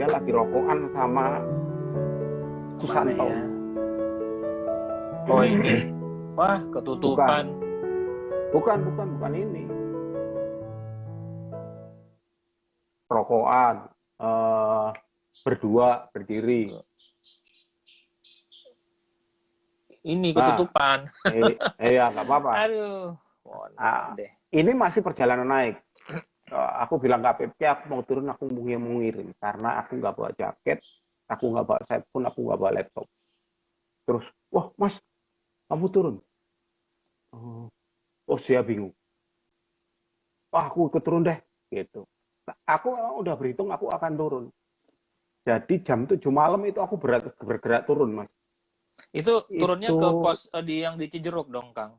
dia lagi rokokan sama Mana Susanto. ya? Oh ini. Wah, ketutupan. Bukan ini. Rokokan, berdua berdiri. Ini Nah, ketutupan. ya nggak apa-apa. Aduh, mohon maaf deh. Ini masih perjalanan naik. Aku bilang ke PPK, aku mau turun, aku mau ngirim karena aku nggak bawa jaket, aku nggak bawa cellphone, aku nggak bawa laptop. Terus, wah mas, kamu turun? Oh dia bingung. Wah aku ikut turun deh, gitu. Nah, aku udah berhitung aku akan turun. Jadi jam 7 malam itu aku bergerak turun mas. Itu turunnya Itu, ke pos yang di Cijeruk dong, Kang.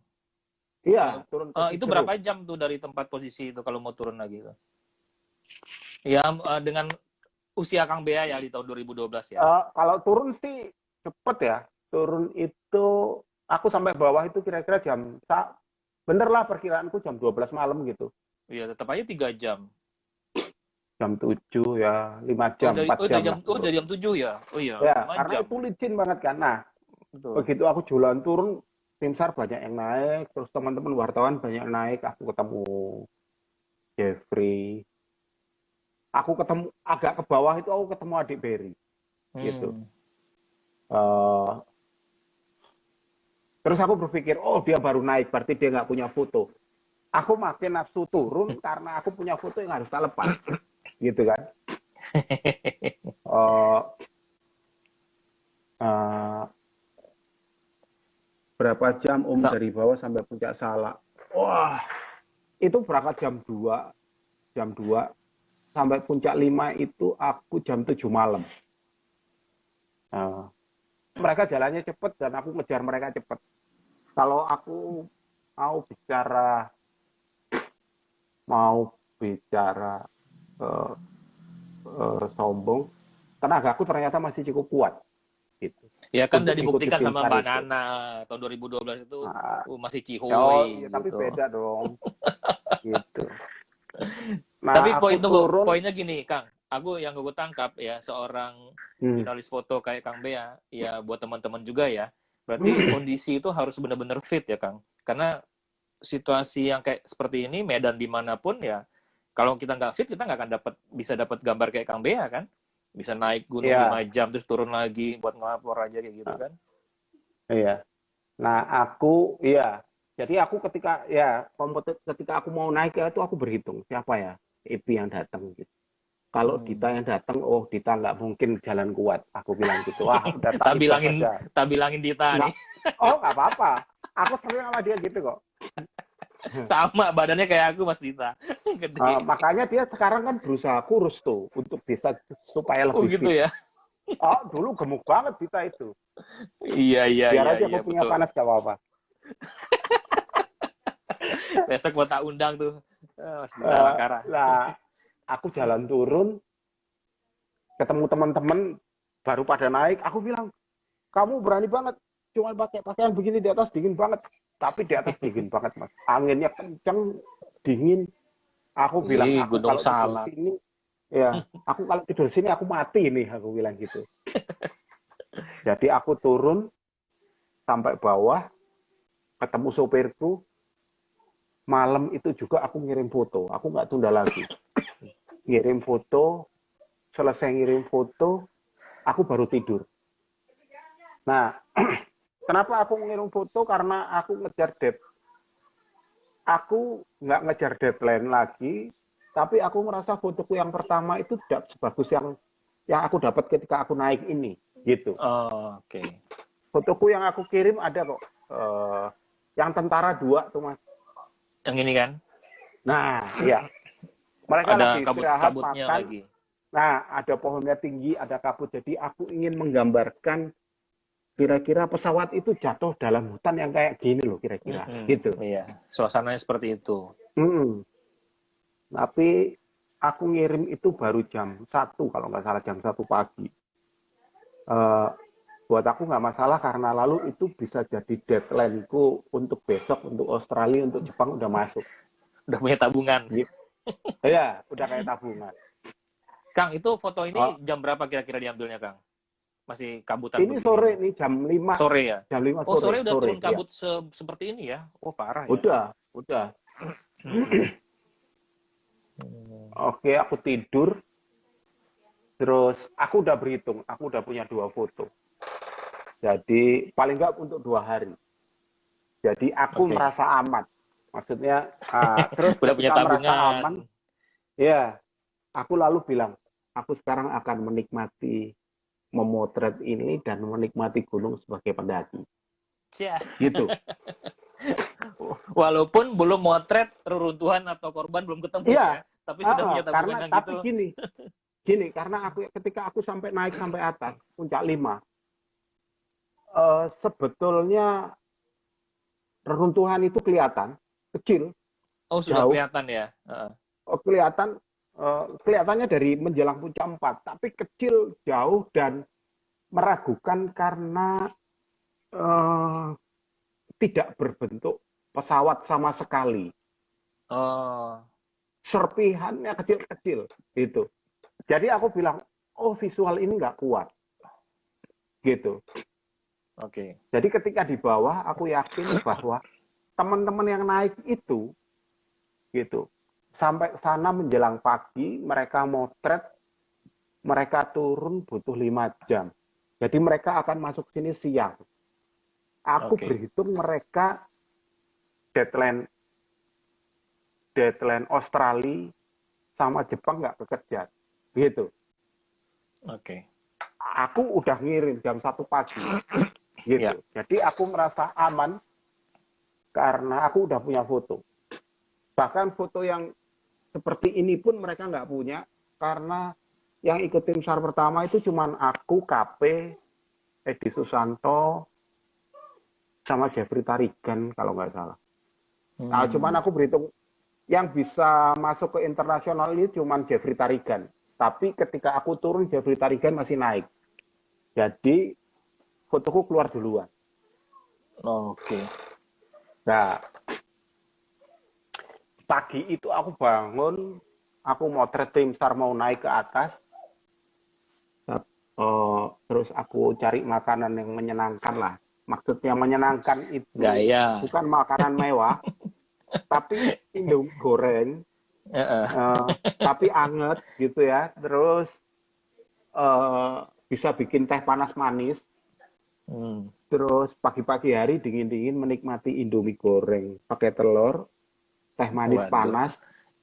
iya turun ke Itu Cijeruk. berapa jam tuh dari tempat posisi itu kalau mau turun lagi tuh? Ya, dengan usia Kang Bea ya di tahun 2012 ya. Kalau turun sih cepet ya. Turun itu aku sampai bawah itu kira-kira bener lah perkiraanku jam 12 malam gitu. Iya, tetap aja 3 jam. Jam 7 ya, 5 Oh, jam, 4 jam lah turun. dari jam 7 ya. Oh iya, Ya, 5 karena jam. itu licin banget kan. Nah, Betul. begitu aku jalan turun, tim SAR banyak yang naik, terus teman-teman wartawan banyak yang naik, aku ketemu Jeffrey. Aku ketemu agak ke bawah itu aku ketemu adik Berry gitu. Uh, Terus aku berpikir, oh dia baru naik, berarti dia nggak punya foto. Aku makin nafsu turun karena aku punya foto yang harus tak lepas, gitu kan. Berapa jam dari bawah sampai puncak Salak? Wah, itu berangkat jam 2 sampai puncak 5 itu aku jam 7 malam. Mereka jalannya cepet dan aku ngejar mereka cepet. Kalau aku mau bicara sombong, tenagaku ternyata masih cukup kuat. Gitu. Ya kan udah Untuk ngikuti dibuktikan tim sama SAR Mbak itu. Nana tahun 2012 itu masih Oh cihuy iya, tapi gitu. beda dong. Gitu. Nah, Tapi aku turun. poinnya gini, Kang. Aku yang gue tangkap ya seorang jurnalis foto kayak Kang Bea, ya buat teman-teman juga ya. Berarti kondisi itu harus benar-benar fit ya, Kang. Karena situasi yang kayak seperti ini, medan dimanapun ya, kalau kita nggak fit, kita nggak akan bisa dapat gambar kayak Kang Bea kan. Bisa naik gunung 5 Ya, jam, terus turun lagi buat ngelapor aja kayak gitu kan. iya. Nah, jadi aku ketika aku mau naik itu aku berhitung siapa ya Epi yang datang gitu. Kalau Dita yang datang, oh Dita nggak mungkin jalan kuat. Aku bilang gitu. Wah, udah tak ibas aja. Tak bilangin Dita Nggak, nih. oh nggak apa-apa. Aku sering sama dia gitu kok. Sama badannya kayak aku Mas Dita. Gede. Makanya dia sekarang kan berusaha kurus tuh untuk bisa supaya Oh lebih gitu fit. ya. Oh, dulu gemuk banget Dita itu. Biar aja Iya kopinya betul. panas gak apa-apa. Besok mau tak undang tuh. Mas Dita Langkara. Lah, aku jalan turun, ketemu teman-teman baru pada naik, aku bilang, kamu berani banget, cuma pakai pakaian begini di atas dingin banget. Tapi di atas dingin banget mas, anginnya kenceng, dingin. Aku bilang, Ih, aku Gunung kalau tidur Salak. sini, ya, aku kalau tidur sini aku mati nih, aku bilang gitu. Jadi aku turun sampai bawah, ketemu sopirku, malam itu juga aku ngirim foto, aku nggak tunda lagi. Ngirim foto, selesai ngirim foto, aku baru tidur. Nah, kenapa aku ngirim foto? Karena aku nggak ngejar deadline lagi, tapi aku merasa fotoku yang pertama itu tidak sebagus yang aku dapat ketika aku naik ini, gitu. Oh, oke. Fotoku yang aku kirim ada kok, yang tentara 2 tuh mas. Yang ini kan? Nah, iya. Mereka Ada lagi istirahat kabut-kabutnya makan. lagi. Nah, ada pohonnya tinggi, ada kabut. Jadi aku ingin menggambarkan kira-kira pesawat itu jatuh dalam hutan yang kayak gini loh kira-kira. Gitu. Iya, suasananya seperti itu. Tapi aku ngirim itu baru jam 1 kalau nggak salah jam 1 pagi. Buat aku nggak masalah karena lalu itu bisa jadi deadline-ku untuk besok, untuk Australia, untuk Jepang udah masuk. Udah punya tabungan. Gitu. Ya, udah kayak tabungan. Kang, itu foto ini Oh, jam berapa kira-kira diambilnya, Kang? Masih kabutan ini begini sore nih. nih jam 5, Sore ya? jam 5 Oh, sore udah sore turun ya. kabut seperti ini ya? Oh, parah ya. Udah. Mm-mm. Hmm. Oke, aku tidur, terus aku udah berhitung, aku udah punya 2 foto. Jadi paling nggak untuk 2 hari. Jadi aku Oke. merasa aman. Maksudnya, terus Udah punya ketika merasa tabungan. aman, ya, aku lalu bilang, aku sekarang akan menikmati memotret ini dan menikmati gunung sebagai pendaki. Cia. Gitu. Walaupun belum motret reruntuhan atau korban belum ketemu Iya, ya, tapi sudah punya tabungan karena yang tapi gitu. gini, karena ketika aku sampai naik sampai atas puncak 5, sebetulnya reruntuhan itu kelihatan kecil, Oh, sudah jauh, kelihatan ya. Heeh. kelihatan kelihatannya dari menjelang puncak 4, tapi kecil, jauh dan meragukan karena eh, tidak berbentuk pesawat sama sekali. Oh, Serpihannya kecil-kecil gitu. Jadi aku bilang, oh visual ini nggak kuat gitu. oke. Jadi ketika di bawah aku yakin bahwa teman-teman yang naik itu gitu sampai sana menjelang pagi mereka motret, mereka turun butuh 5 jam. Jadi mereka akan masuk sini siang. Aku Oke. berhitung mereka deadline deadline Australia sama Jepang nggak kekejar gitu. Oke. Aku udah ngirim jam 1 pagi Ya. gitu. Jadi aku merasa aman karena aku udah punya foto. Bahkan foto yang seperti ini pun mereka nggak punya karena yang ikut tim SAR pertama itu cuman aku, KP, Edi Susanto, sama Jeffrey Tarigan kalau nggak salah. Nah, cuman Hmm. aku berhitung yang bisa masuk ke internasional ini cuman Jeffrey Tarigan. Tapi ketika aku turun, Jeffrey Tarigan masih naik. Jadi fotoku keluar duluan. Oke. Nah, pagi itu aku bangun, aku motret tim SAR mau naik ke atas. Terus aku cari makanan yang menyenangkan lah. Maksudnya menyenangkan itu Gaya. bukan makanan mewah, tapi Indomie goreng, Heeh. eh, tapi anget gitu ya. Terus bisa bikin teh panas manis. Hmm. Terus pagi-pagi hari dingin-dingin menikmati Indomie goreng pakai telur, teh manis Waduh. panas,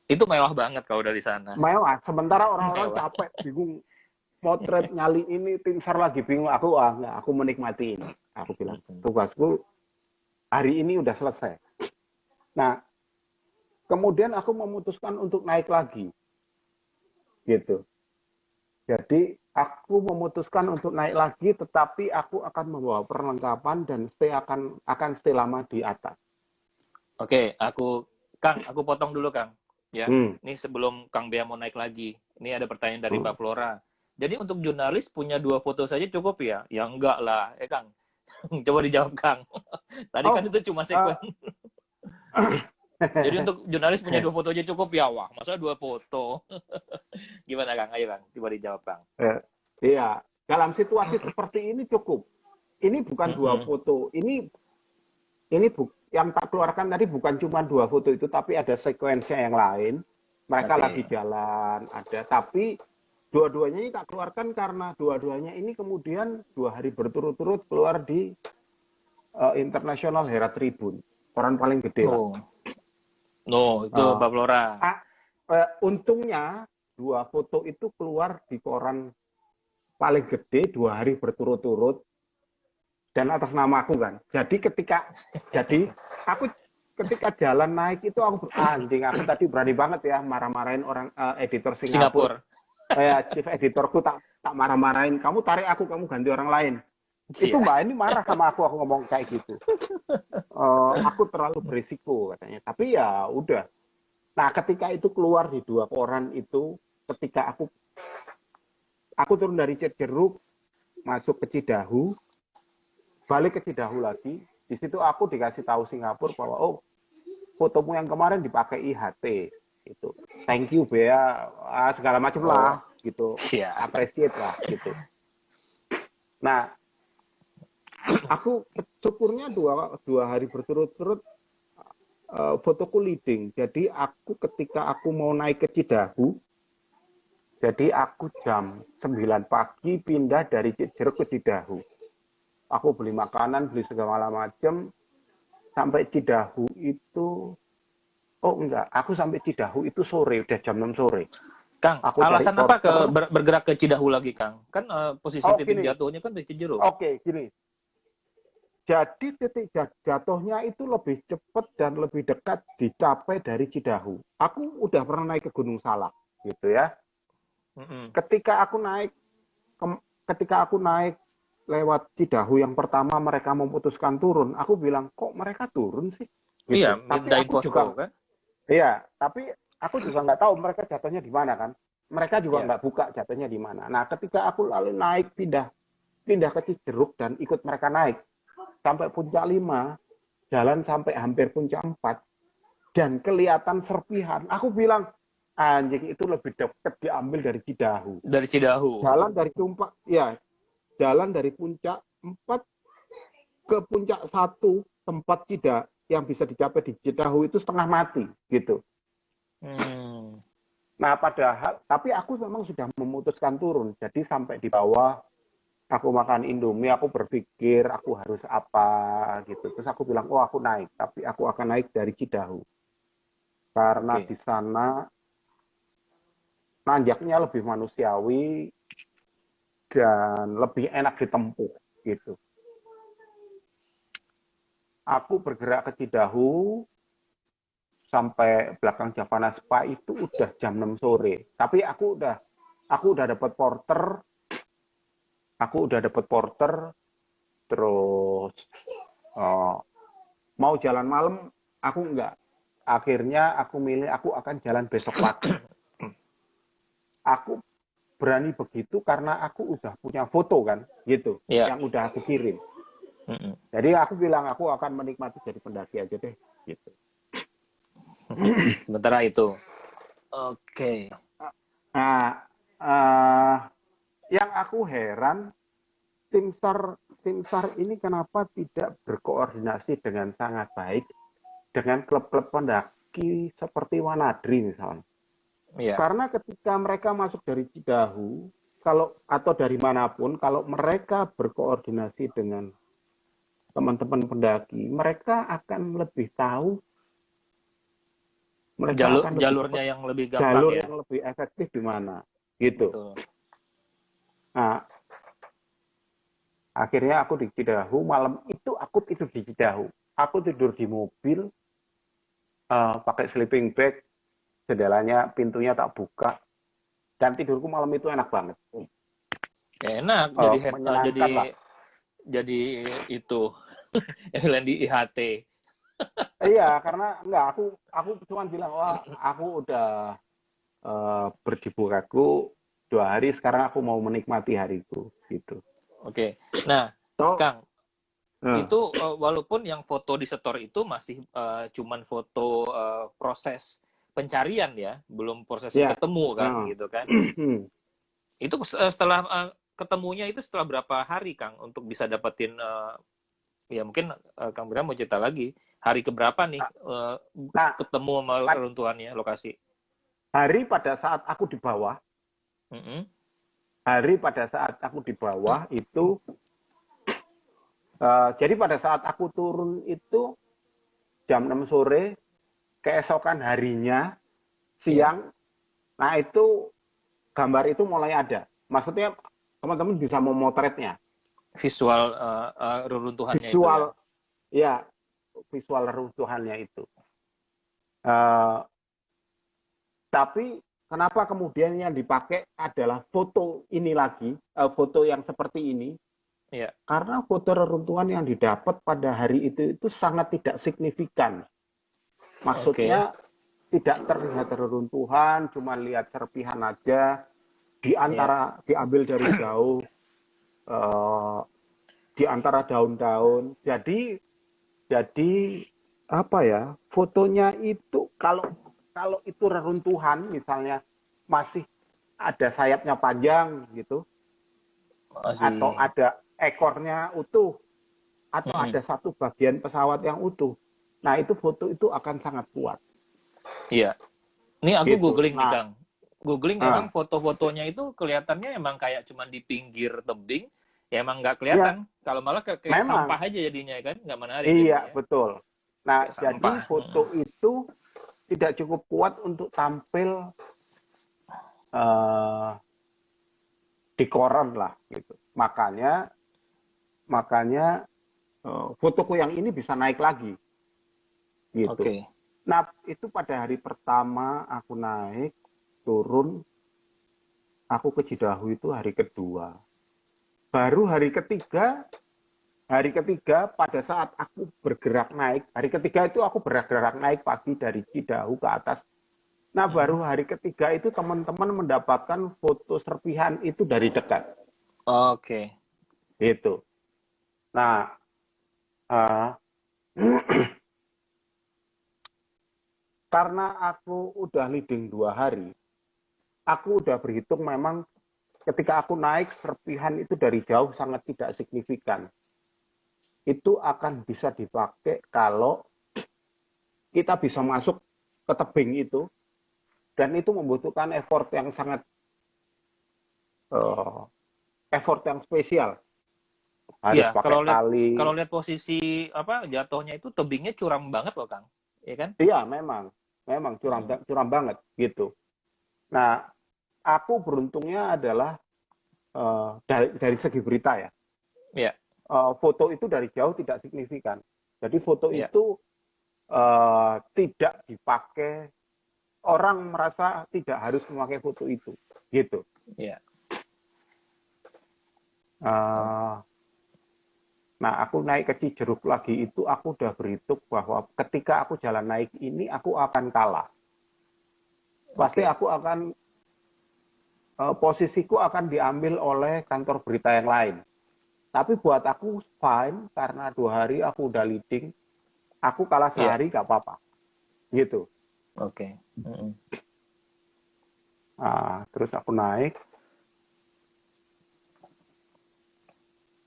Itu mewah banget kalau udah di sana. mewah. Sementara orang-orang Mewah. capek, bingung potret nyali ini, tim SAR lagi bingung. Aku enggak, aku menikmati ini. Aku bilang Mm-mm. tugasku hari ini udah selesai. Nah, kemudian aku memutuskan untuk naik lagi, gitu. Jadi aku memutuskan untuk naik lagi, tetapi aku akan membawa perlengkapan dan akan stay lama di atas. Oke, Kang, aku potong dulu, Kang. Ya, Hmm. ini sebelum Kang Bea mau naik lagi. Ini ada pertanyaan dari Hmm. Mbak Flora. Jadi untuk jurnalis punya 2 foto saja cukup ya? Ya enggak lah, Kang. Coba dijawab, Kang. Tadi kan Oh, itu cuma sekuen. uh, Jadi untuk jurnalis punya 2 foto aja cukup ya? Wah, masa 2 foto? Gimana, Kang? Ayo, Kang. Coba dijawab, Kang. iya, dalam situasi seperti ini cukup. Ini bukan dua Mm-mm. foto. Yang tak keluarkan tadi bukan cuma 2 foto itu, tapi ada sekuensinya yang lain. Mereka lagi Oke. jalan, ada. Tapi dua-duanya ini tak keluarkan karena dua-duanya ini kemudian 2 hari berturut-turut keluar di International Herald Tribune. Koran paling gede lah. Oh, no, itu Uh, Mbak Flora. Untungnya 2 foto itu keluar di koran paling gede 2 hari berturut-turut dan atas nama aku kan. Jadi aku ketika jalan naik itu aku anjing, aku tadi berani banget ya marah-marahin orang editor Singapura. Singapura. Chief editorku tak marah-marahin, kamu tarik aku, kamu ganti orang lain. Itu Cia. Mbak ini marah sama aku ngomong kayak gitu. Aku terlalu berisiko katanya. Tapi ya udah. Nah, ketika itu keluar di 2 koran itu, ketika aku turun dari Cijeruk masuk ke Cidahu, balik ke Cidahu lagi, di situ aku dikasih tahu Singapura bahwa oh, fotomu yang kemarin dipakai IHT itu. Thank you Bea, segala macam Oh, lah. gitu, Siap. appreciate lah gitu. Nah, aku syukurnya dua hari berturut-turut fotoku leading. Jadi aku ketika aku mau naik ke Cidahu, jadi aku jam 9 pagi pindah dari Cijeruk ke Cidahu. Aku beli makanan, beli segala macam, sampai Cidahu itu, oh enggak, aku sampai Cidahu itu sore, udah jam 6 sore. Kang, Aku cari alasan apa porter. bergerak ke Cidahu lagi, Kang? Kan posisi titik Gini. jatuhnya kan di Cijeruk. Oke, gini. Jadi titik jatuhnya itu lebih cepat dan lebih dekat dicapai dari Cidahu. Aku udah pernah naik ke Gunung Salak, gitu ya. Ketika aku naik lewat Cidahu yang pertama mereka memutuskan turun, aku bilang kok mereka turun sih? Gitu. Iya, Tapi mindahin aku posko juga, kan? iya, tapi aku juga nggak tahu mereka jatuhnya di mana kan. Mereka juga Iya. nggak buka jatuhnya di mana. Nah, ketika aku lalu naik pindah ke Cijeruk dan ikut mereka naik sampai puncak 5, jalan sampai hampir puncak 4, dan kelihatan serpihan. Aku bilang, anjing itu lebih dekat diambil dari Cidahu. Dari Cidahu. Jalan dari puncak 4 ke puncak 1 tempat yang bisa dicapai di Cidahu itu setengah mati gitu. Nah, padahal tapi aku memang sudah memutuskan turun. Jadi sampai di bawah aku makan Indomie, aku berpikir aku harus apa gitu. Terus aku bilang, oh aku naik, tapi aku akan naik dari Cidahu. Karena di sana nanjaknya lebih manusiawi dan lebih enak ditempuh gitu. Aku bergerak ke Cidahu sampai belakang Javana Spa itu udah jam 6 sore. Tapi aku udah dapat porter. Terus mau jalan malam aku enggak. Akhirnya aku milih aku akan jalan besok pagi. Aku berani begitu karena aku udah punya foto kan gitu, yang udah aku kirim. Jadi aku bilang aku akan menikmati jadi pendaki aja deh gitu. Sementara itu. Oke. Nah, yang aku heran tim SAR ini kenapa tidak berkoordinasi dengan sangat baik dengan klub-klub pendaki seperti Wanadri misalnya. Karena ketika mereka masuk dari Cidahu atau dari manapun, kalau mereka berkoordinasi dengan teman-teman pendaki, mereka akan lebih tahu jalurnya yang lebih gampang, jalur yang lebih efektif di mana gitu. Betul. Nah, akhirnya aku di Cidahu, malam itu aku tidur di Cidahu. Aku tidur di mobil, pakai sleeping bag, jendelanya, pintunya tak buka, dan tidurku malam itu enak banget. Enak, jadi itu yang di IHT. Iya, karena aku cuma bilang, wah aku udah berjibaku 2 hari, sekarang aku mau menikmati hariku gitu. Oke. Nah, Kang, itu walaupun yang foto di setor itu masih cuman foto proses pencarian ya, belum proses ketemu kan, gitu kan. Itu setelah ketemunya itu setelah berapa hari, Kang, untuk bisa dapetin ya mungkin Kang Bram mau cerita lagi, hari keberapa nih ketemu sama reruntuhannya lokasi? Hari pada saat aku di bawah, itu jadi pada saat aku turun itu jam 6 sore, keesokan harinya siang, nah itu gambar itu mulai ada. Maksudnya teman-teman bisa memotretnya. Visual reruntuhannya itu ya? Visual reruntuhannya itu. Tapi kenapa kemudian yang dipakai adalah foto ini lagi, foto yang seperti ini? Karena foto reruntuhan yang didapat pada hari itu sangat tidak signifikan. Maksudnya tidak terlihat reruntuhan, cuma lihat serpihan aja, diambil dari jauh, di antara daun-daun. Jadi apa ya? Fotonya itu kalau itu reruntuhan misalnya masih ada sayapnya panjang gitu, atau ada ekornya utuh, atau ada satu bagian pesawat yang utuh. Nah, itu foto itu akan sangat kuat. Iya. Ini aku Gitu. googling nih, Nah, Kang. Googling emang foto-fotonya itu kelihatannya emang kayak cuma di pinggir tebing, ya emang nggak ya kelihatan. Kalau malah kayak memang sampah aja jadinya kan, nggak menarik iya jadinya. betul. Nah, Kayak jadi sampah. foto itu tidak cukup kuat untuk tampil uh, di koran lah gitu. Makanya fotoku yang ini bisa naik lagi gitu. Oke. Nah, itu pada hari pertama aku naik, turun, aku ke Cidahu itu hari kedua. Baru hari ketiga pada saat aku bergerak naik, hari ketiga itu aku bergerak naik pagi dari Cidahu ke atas. Nah, baru hari ketiga itu teman-teman mendapatkan foto serpihan itu dari dekat. Oke. Itu. Nah, karena aku udah leading 2 hari, aku udah berhitung memang ketika aku naik serpihan itu dari jauh sangat tidak signifikan. Itu akan bisa dipakai kalau kita bisa masuk ke tebing itu, dan itu membutuhkan effort yang spesial. Harus Iya, pakai tali. kalau lihat posisi apa jatuhnya itu tebingnya curam banget loh, Kang. Iya kan? Iya, memang curam banget gitu. Nah, aku beruntungnya adalah dari segi berita ya. Iya. Foto itu dari jauh tidak signifikan. Jadi foto Iya. itu tidak dipakai, orang merasa tidak harus memakai foto itu, gitu. Iya. Nah, aku naik ke Cijeruk lagi itu aku udah berhitung bahwa ketika aku jalan naik ini aku akan kalah. Pasti aku akan posisiku akan diambil oleh kantor berita yang lain. Tapi buat aku fine karena 2 hari aku udah leading, aku kalah Iya. sehari gak apa-apa, gitu. Oke. Terus aku naik,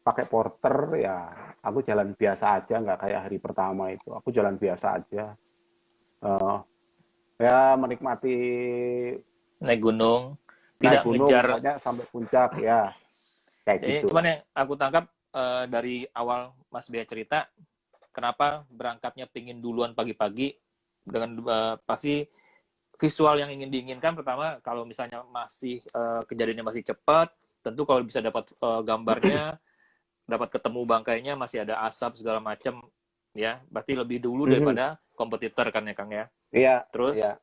pakai porter ya, aku jalan biasa aja, nggak kayak hari pertama itu. Aku jalan biasa aja, ya menikmati Naik gunung, naik tidak gunung, ngejar. pokoknya sampai puncak ya, kayak Jadi cuman gitulah. yang aku tangkap dari awal Mas Bea cerita, kenapa berangkatnya pingin duluan pagi-pagi dengan pasti visual yang ingin diinginkan. Pertama, kalau misalnya masih kejadiannya masih cepat, tentu kalau bisa dapat gambarnya, dapat ketemu bangkainya, masih ada asap segala macam, ya berarti lebih dulu daripada kompetitor kan ya Kang ya. Iya, Terus iya.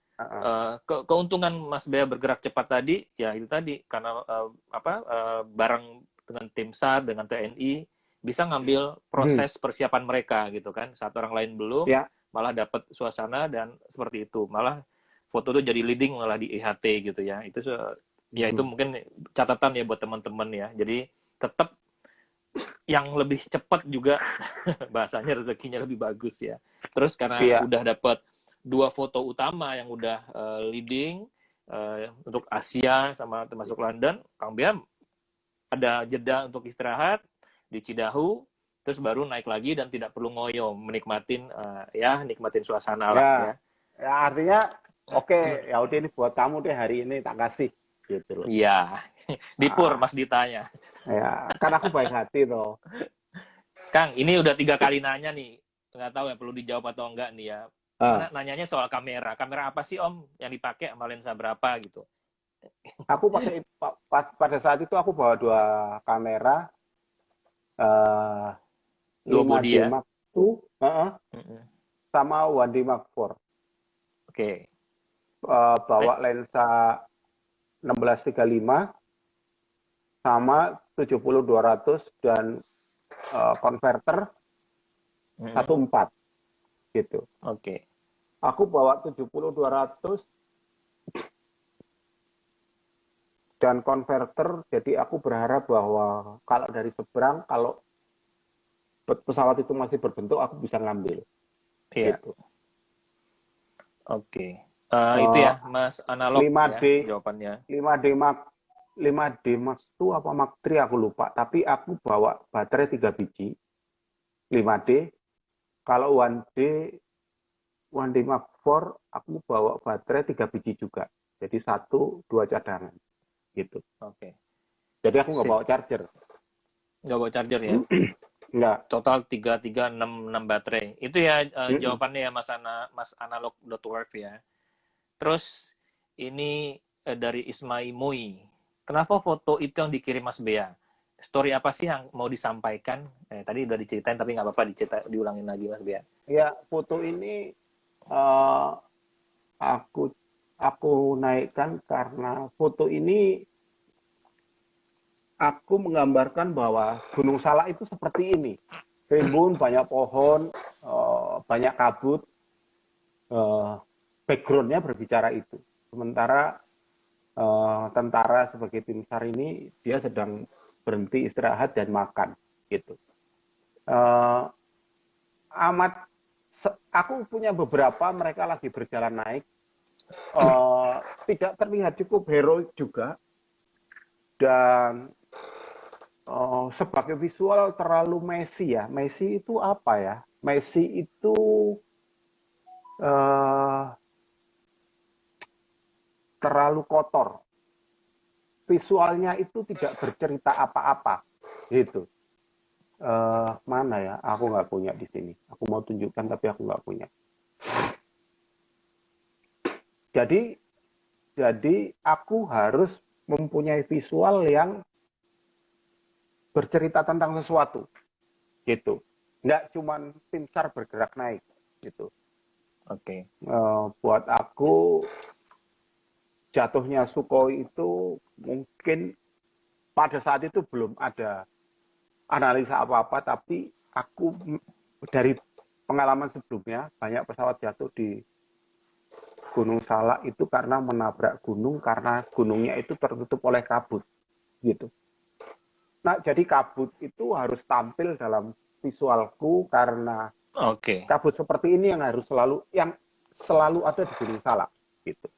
keuntungan Mas Bea bergerak cepat tadi, ya itu tadi karena bareng dengan tim SAR dengan TNI bisa ngambil proses persiapan mereka gitu kan, saat orang lain belum, Ya, malah dapat suasana dan seperti itu, malah foto itu jadi leading malah di IHT gitu ya. Itu ya itu mungkin catatan ya buat teman-teman ya. Jadi tetap yang lebih cepat juga bahasanya rezekinya lebih bagus ya. Terus karena iya. udah dapat 2 foto utama yang udah leading untuk Asia sama termasuk London, Kang Bea ada jeda untuk istirahat di Cidahu, terus baru naik lagi dan tidak perlu ngoyo, nikmatin suasana lah Ya, ya. ya artinya oke, ya udah ini buat kamu deh hari ini tak kasih gitu loh. Iya, Dipur Ah, Mas ditanya. ya, kan aku baik hati toh. Kang, ini udah 3 kali nanya nih, nggak tahu ya perlu dijawab atau enggak nih ya. Mana Ah, nanyanya soal kamera. Kamera apa sih Om yang dipakai sama lensa berapa gitu? aku pakai pada saat itu aku bawa 2 kamera, eh, 2 body 5D ya. Mark II, sama 1D Mark IV. Oke. Bawa lensa 16-35 sama 70-200 dan konverter 1.4 gitu. Oke. Aku bawa 70-200 dan konverter, jadi aku berharap bahwa kalau dari seberang, kalau pesawat itu masih berbentuk, aku bisa ngambil. Iya. Gitu. Oke. Itu ya Mas analog 5D ya jawabannya. 5D Mark 5D Mark II apa Mark III aku lupa, tapi aku bawa baterai 3 biji 5D. Kalau 1D Mark IV aku bawa baterai 3 biji juga. Jadi 1, 2 cadangan gitu. Oke. Jadi aku nggak Sip. bawa charger. Nggak bawa charger ya? Nggak. Total 6 baterai. Itu ya jawabannya ya Mas Analog.Work ya. Terus ini dari Ismail Mui. Kenapa foto itu yang dikirim Mas Bea? Story apa sih yang mau disampaikan? Tadi udah diceritain tapi nggak apa-apa diulangin lagi Mas Bea. Ya, foto ini aku naikkan karena foto ini aku menggambarkan bahwa Gunung Salak itu seperti ini. Rimbun, banyak pohon, banyak kabut, background-nya berbicara itu. Sementara tentara sebagai tim SAR ini dia sedang berhenti istirahat dan makan gitu. Aku punya beberapa, mereka lagi berjalan naik, tidak terlihat cukup heroik juga, dan sebagai visual terlalu messy ya. Messy itu apa ya? Messy itu terlalu kotor. Visualnya itu tidak bercerita apa-apa, gitu. Mana ya? Aku nggak punya di sini. Aku mau tunjukkan tapi aku nggak punya. Jadi aku harus mempunyai visual yang bercerita tentang sesuatu, gitu. Nggak cuman tim SAR bergerak naik, gitu. Oke. Buat aku jatuhnya Sukhoi itu mungkin pada saat itu belum ada analisa apa-apa, tapi aku dari pengalaman sebelumnya banyak pesawat jatuh di Gunung Salak itu karena menabrak gunung, karena gunungnya itu tertutup oleh kabut, gitu. Nah, jadi kabut itu harus tampil dalam visualku karena kabut seperti ini yang selalu ada di Gunung Salak, gitu.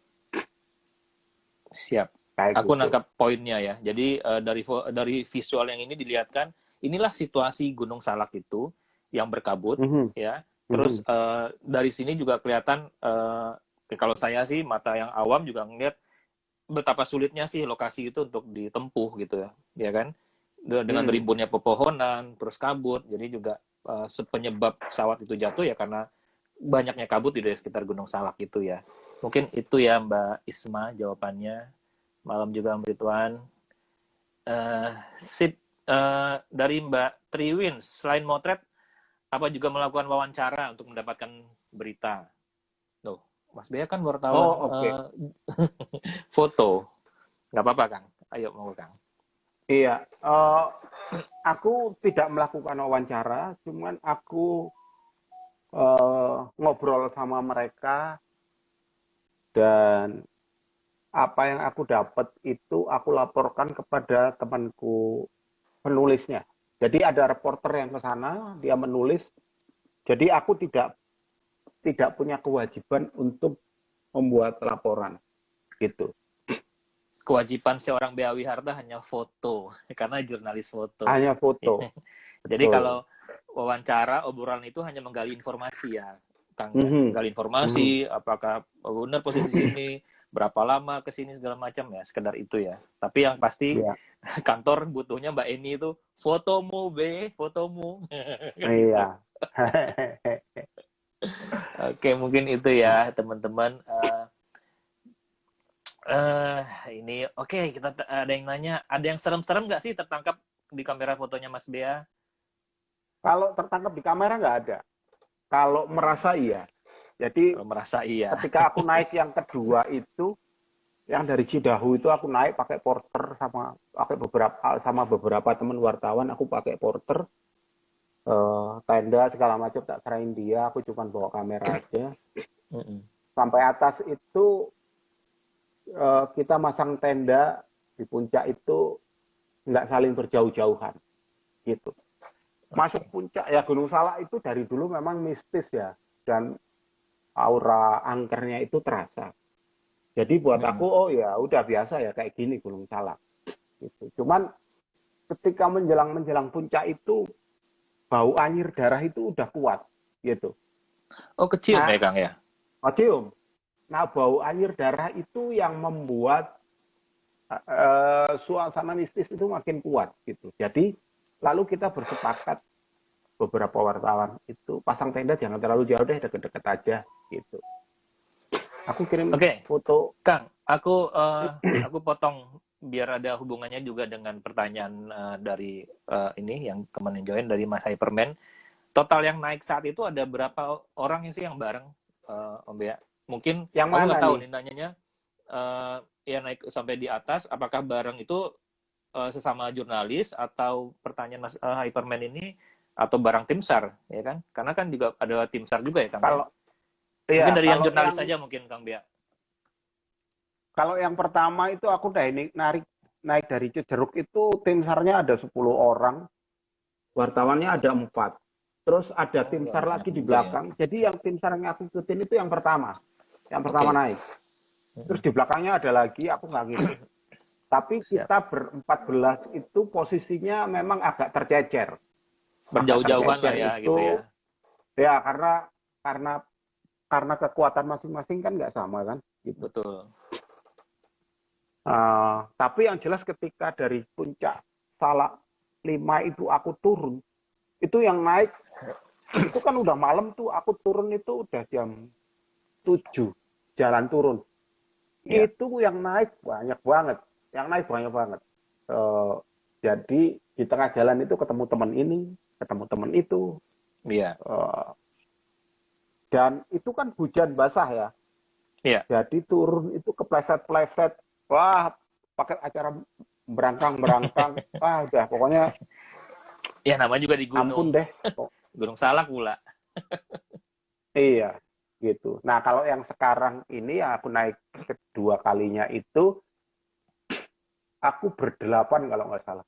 Siap. Kayak Aku gitu. nangkap poinnya ya. Jadi dari visual yang ini dilihatkan, inilah situasi Gunung Salak itu yang berkabut, ya. Terus dari sini juga kelihatan, kalau saya sih mata yang awam juga ngeliat betapa sulitnya sih lokasi itu untuk ditempuh gitu ya kan? Dengan rimbunnya pepohonan, terus kabut, jadi juga sepenyebab pesawat itu jatuh ya karena banyaknya kabut di sekitar Gunung Salak itu ya. Mungkin itu ya Mbak Isma jawabannya. Malam juga Mbak Ridwan. Dari Mbak Triwin, selain motret, apa juga melakukan wawancara untuk mendapatkan berita? Loh, Mas Bea kan wartawan foto. Nggak apa-apa, Kang. Ayo, mau Kang. Iya, aku tidak melakukan wawancara, cuman aku ngobrol sama mereka, dan apa yang aku dapat itu aku laporkan kepada temanku penulisnya. Jadi ada reporter yang ke sana, dia menulis. Jadi aku tidak punya kewajiban untuk membuat laporan, gitu. Kewajiban seorang Bea Wiharta hanya foto, karena jurnalis foto. Hanya foto. Jadi kalau wawancara, obrolan itu hanya menggali informasi ya, Kang ya. Menggali informasi, apakah benar posisi sini, berapa lama ke sini segala macam ya, sekedar itu ya. Tapi yang pasti kantor butuhnya Mbak Eni itu fotomu, fotomu. Iya. Oke, mungkin itu ya teman-teman. Ini oke, kita ada yang nanya, ada yang serem-serem nggak sih tertangkap di kamera fotonya Mas Bea? Kalau tertangkap di kamera nggak ada. Kalau merasa iya. Jadi merasa iya. Ketika aku naik yang kedua itu, yang dari Cidahu itu aku naik pakai porter sama beberapa teman wartawan, aku pakai porter, tenda segala macam tak serahin dia, aku cuma bawa kamera aja. Sampai atas itu kita masang tenda di puncak itu nggak saling berjauh-jauhan, gitu. Masuk puncak ya, Gunung Salak itu dari dulu memang mistis ya, dan aura angkernya itu terasa. Jadi buat aku, oh ya udah biasa ya kayak gini Gunung Salak. gitu. Cuman ketika menjelang puncak itu bau anyir darah itu udah kuat gitu. Oh, kecium ya, Nah, Kang ya? cium. Nah, bau anyir darah itu yang membuat suasana mistis itu makin kuat gitu. Jadi lalu kita bersepakat beberapa wartawan itu pasang tenda jangan terlalu jauh deh, deket-deket aja gitu. Aku kirim Oke, foto. Kang, aku potong biar ada hubungannya juga dengan pertanyaan dari ini yang kemarin join dari Mas Hyperman. Total yang naik saat itu ada berapa orang sih yang bareng, Om Bea? Mungkin Yang aku mana nggak tahu nih? nih nanyanya, ya naik sampai di atas, apakah bareng itu sesama jurnalis atau pertanyaan Mas Hyperman ini atau bareng tim SAR, ya kan? Karena kan juga ada tim SAR juga ya, Kang ya? Kalau Mungkin iya, dari yang jurnalis saja mungkin, Kang Bea. kalau yang pertama itu aku naik dari Cijeruk itu tim SAR-nya ada 10 orang, wartawannya ada 4. Terus ada Oh, tim SAR banyak lagi di juga ya. belakang. Jadi yang tim SAR yang aku ikutin itu yang pertama. Yang pertama Oke. naik. Terus di belakangnya ada lagi, aku nggak ngikut. Tapi Siap. kita ber-14 itu posisinya memang agak tercecer. Agak Berjauh-jauhan lah tercecer ya, itu gitu ya. ya karena karena kekuatan masing-masing kan nggak sama kan gitu. Betul. Tapi yang jelas ketika dari puncak Salak 5 itu aku turun, itu yang naik itu kan udah malam tuh, aku turun itu udah jam 7 jalan turun. Ya. Itu yang naik banyak banget. Yang naik banyak banget. Jadi di tengah jalan itu ketemu teman ini, ketemu teman itu. Iya. Dan itu kan hujan basah ya. Iya. Jadi turun itu kepleset-pleset. Wah, pakai acara berangkang-berangkang. Wah, udah pokoknya Ya namanya juga di ampun gunung. deh. Gunung Salak pula. Iya, gitu. Nah, kalau yang sekarang ini aku naik kedua kalinya itu, aku berdelapan kalau nggak salah.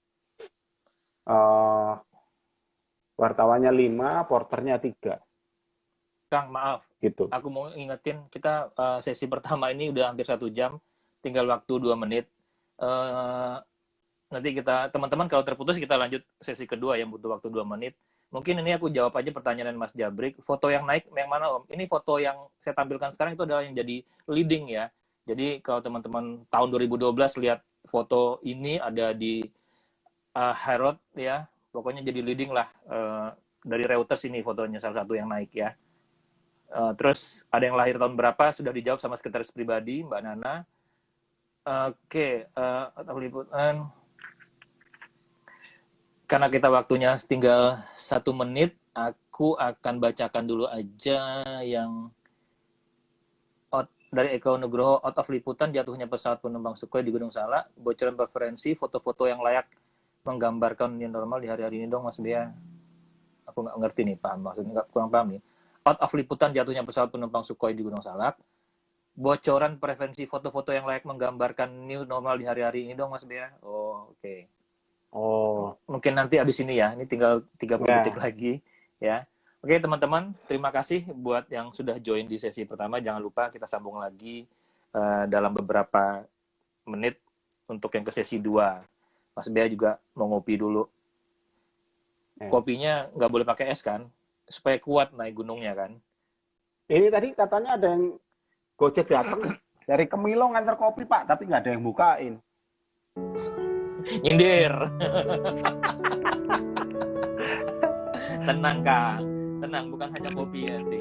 Wartawannya 5, porternya 3. Kang, maaf. Gitu. Aku mau ingetin, kita sesi pertama ini udah hampir 1 jam. Tinggal waktu 2 menit. Nanti kita, teman-teman kalau terputus kita lanjut sesi kedua yang butuh waktu 2 menit. Mungkin ini aku jawab aja pertanyaan Mas Jabrik. Foto yang naik yang mana, Om? Ini foto yang saya tampilkan sekarang itu adalah yang jadi leading ya. Jadi kalau teman-teman tahun 2012 lihat foto ini ada di Herod ya. Pokoknya jadi leading lah. Dari Reuters ini fotonya salah satu yang naik ya. Terus ada yang lahir tahun berapa sudah dijawab sama sekretaris pribadi Mbak Nana. Oke, liputan. Karena kita waktunya tinggal 1 menit, aku akan bacakan dulu aja yang dari Eko Nugroho. Out of liputan, jatuhnya pesawat penumpang Sukhoi di Gunung Salak, bocoran preferensi, foto-foto yang layak menggambarkan new normal di hari-hari ini dong Mas Bea. Aku nggak ngerti nih, paham maksudnya, kurang paham nih. Out of liputan, jatuhnya pesawat penumpang Sukhoi di Gunung Salak, bocoran preferensi foto-foto yang layak menggambarkan new normal di hari-hari ini dong Mas Bea. Oh, oke. Okay. Oh. Mungkin nanti abis ini ya, ini tinggal 30 detik Ya. lagi ya. Oke teman-teman, terima kasih buat yang sudah join di sesi pertama. Jangan lupa kita sambung lagi dalam beberapa menit untuk yang ke sesi 2. Mas Bea juga mau ngopi dulu. Kopinya nggak boleh pakai es kan, supaya kuat naik gunungnya kan. Ini tadi katanya ada yang Gojek datang dari Kemilo ngantar kopi Pak, tapi nggak ada yang bukain. Nyindir. Tenang Kak, tenang, bukan hanya kopi nanti.